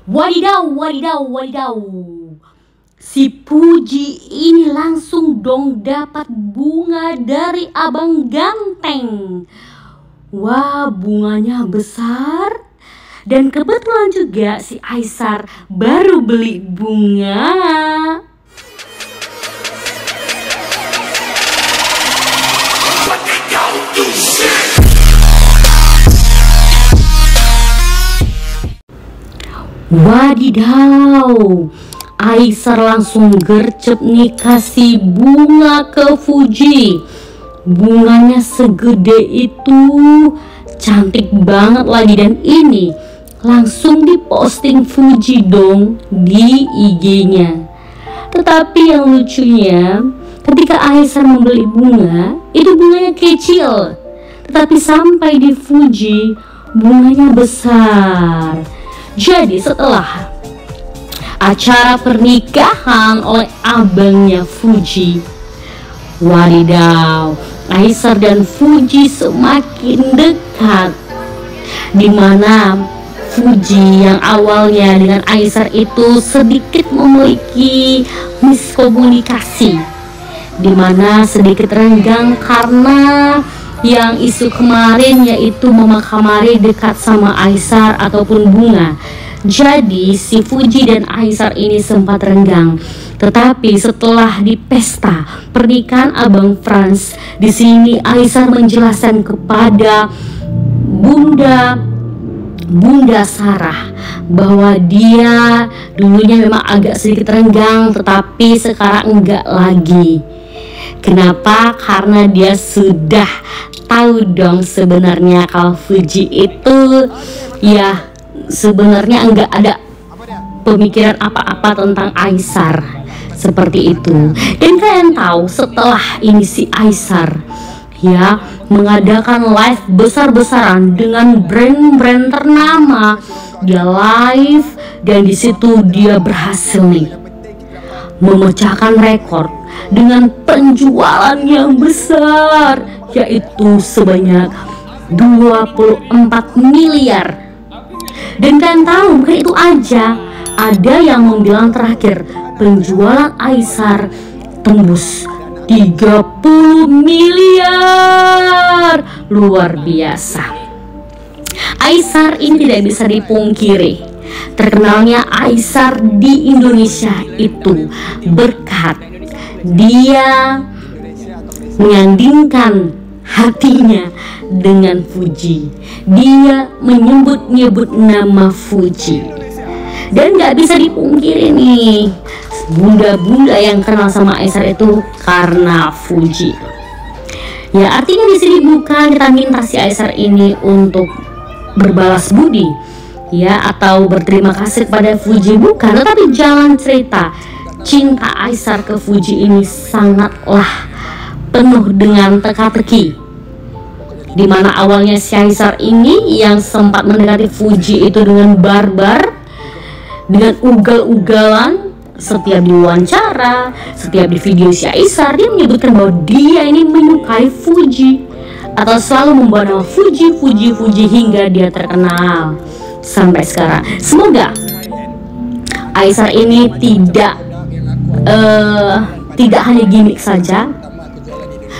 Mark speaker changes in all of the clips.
Speaker 1: Wadidaw, wadidaw, wadidaw. Si Puji ini langsung dong dapat bunga dari abang ganteng. Wah, bunganya besar. Dan kebetulan juga si Aisar baru beli bunga. Wadidaw, Aisar langsung gercep nih kasih bunga ke Fuji. Bunganya segede itu, cantik banget lagi, dan ini langsung diposting Fuji dong di IG-nya. Tetapi yang lucunya, ketika Aisar membeli bunga, itu bunganya kecil, tetapi sampai di Fuji bunganya besar. Jadi setelah acara pernikahan oleh abangnya Fuji, wadidaw, Aisar dan Fuji semakin dekat. Dimana Fuji yang awalnya dengan Aisar itu sedikit memiliki miskomunikasi, dimana sedikit renggang karena yang isu kemarin yaitu Mama Kamari dekat sama Aisar ataupun bunga. Jadi si Fuji dan Aisar ini sempat renggang. Tetapi setelah di pesta pernikahan Abang Franz, di sini Aisar menjelaskan kepada Bunda Sarah bahwa dia dulunya memang agak sedikit renggang, tetapi sekarang enggak lagi. Kenapa? Karena dia sudah tahu dong sebenarnya kalau Fuji itu ya sebenarnya enggak ada pemikiran apa-apa tentang Aisar seperti itu. Dan kalian tahu setelah ini si Aisar ya mengadakan live besar-besaran dengan brand-brand ternama. Dia live dan di situ dia berhasil nih memecahkan rekor dengan penjualan yang besar, yaitu sebanyak 24 miliar. Dan kalian tahu bukan itu aja, ada yang membilang terakhir penjualan Aisar tembus 30 miliar. Luar biasa. Aisar ini tidak bisa dipungkiri, terkenalnya Aisar di Indonesia itu berkat dia menyandingkan hatinya dengan Fuji. Dia menyebut-nyebut nama Fuji. Dan gak bisa dipungkiri nih, bunda-bunda yang kenal sama Aisar itu karena Fuji. Ya artinya di sini bukan kita minta si Aisar ini untuk berbalas budi ya atau berterima kasih kepada Fuji, bukan, tetapi jalan cerita cinta Aisar ke Fuji ini sangatlah penuh dengan teka-teki. Dimana awalnya si Aisar ini yang sempat mendekati Fuji itu dengan barbar, dengan ugal-ugalan. Setiap diwawancara, setiap di video si Aisar, dia menyebutkan bahwa dia ini menyukai Fuji atau selalu membawa nama Fuji hingga dia terkenal sampai sekarang. Semoga Aisar ini tidak hanya gimmick saja,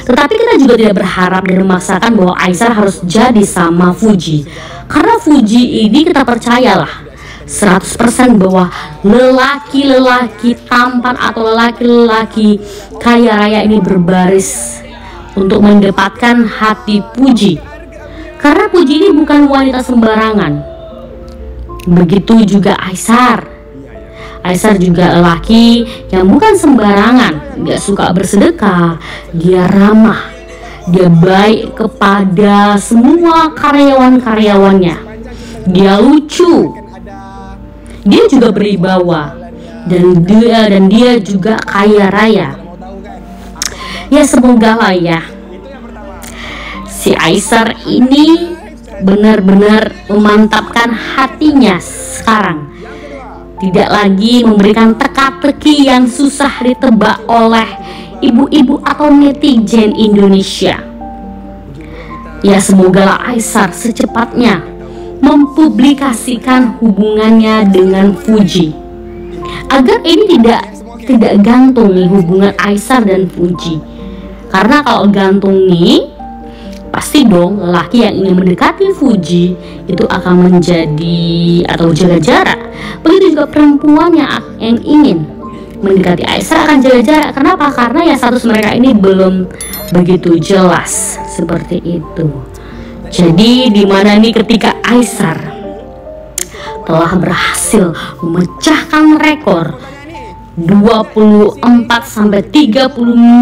Speaker 1: tetapi kita juga tidak berharap dan memaksakan bahwa Aisar harus jadi sama Fuji. Karena Fuji ini kita percayalah 100% bahwa lelaki-lelaki tampan atau lelaki-lelaki kaya raya ini berbaris untuk mendapatkan hati Fuji. Karena Fuji ini bukan wanita sembarangan. Begitu juga Aisar. Aisar juga lelaki yang bukan sembarangan, gak suka bersedekah, dia ramah, dia baik kepada semua karyawan-karyawannya, dia lucu, dia juga berwibawa, dan dia juga kaya raya. Ya semoga lah ya si Aisar ini benar-benar memantapkan hatinya sekarang, tidak lagi memberikan teka-teki yang susah ditebak oleh ibu-ibu atau netizen Indonesia. Ya semoga lah Aisar secepatnya mempublikasikan hubungannya dengan Fuji agar ini tidak gantung nih hubungan Aesar dan Fuji. Karena kalau gantung nih, pasti dong lelaki yang ingin mendekati Fuji itu akan menjadi atau jaga jarak. Begitu juga perempuan yang ingin mendekati Aesar akan jaga jarak. Kenapa? Karena ya status mereka ini belum begitu jelas seperti itu. Jadi di mana nih ketika Aesar telah berhasil memecahkan rekor 24-30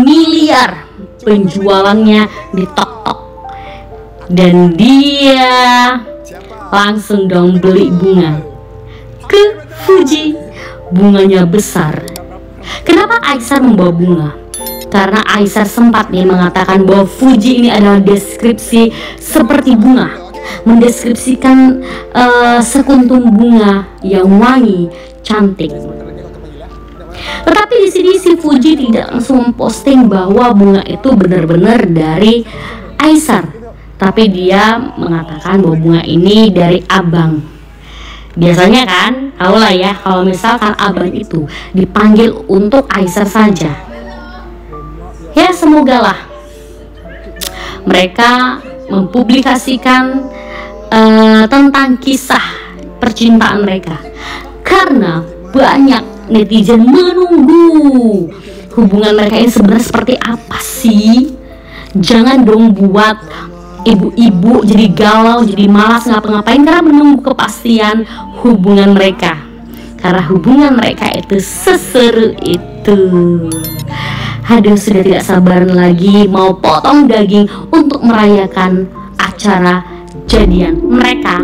Speaker 1: miliar penjualannya di TokTok, dan dia langsung dong beli bunga ke Fuji. Bunganya besar. Kenapa Aesar membawa bunga? Karena Aesar sempat nih mengatakan bahwa Fuji ini adalah deskripsi seperti bunga, mendeskripsikan sekuntum bunga yang wangi, cantik. Tetapi di sini si Fuji tidak langsung memposting bahwa bunga itu benar-benar dari Aesar, tapi dia mengatakan bahwa bunga ini dari abang. Biasanya kan, tahu lah ya, kalau misalkan abang itu dipanggil untuk Aesar saja. Ya semogalah mereka mempublikasikan tentang kisah percintaan mereka, karena banyak netizen menunggu hubungan mereka ini sebenarnya seperti apa sih. Jangan dong buat ibu-ibu jadi galau, jadi malas ngapa-ngapain karena menunggu kepastian hubungan mereka, karena hubungan mereka itu seseru itu. Aduh, sudah tidak sabar lagi mau potong daging untuk merayakan acara jadian mereka.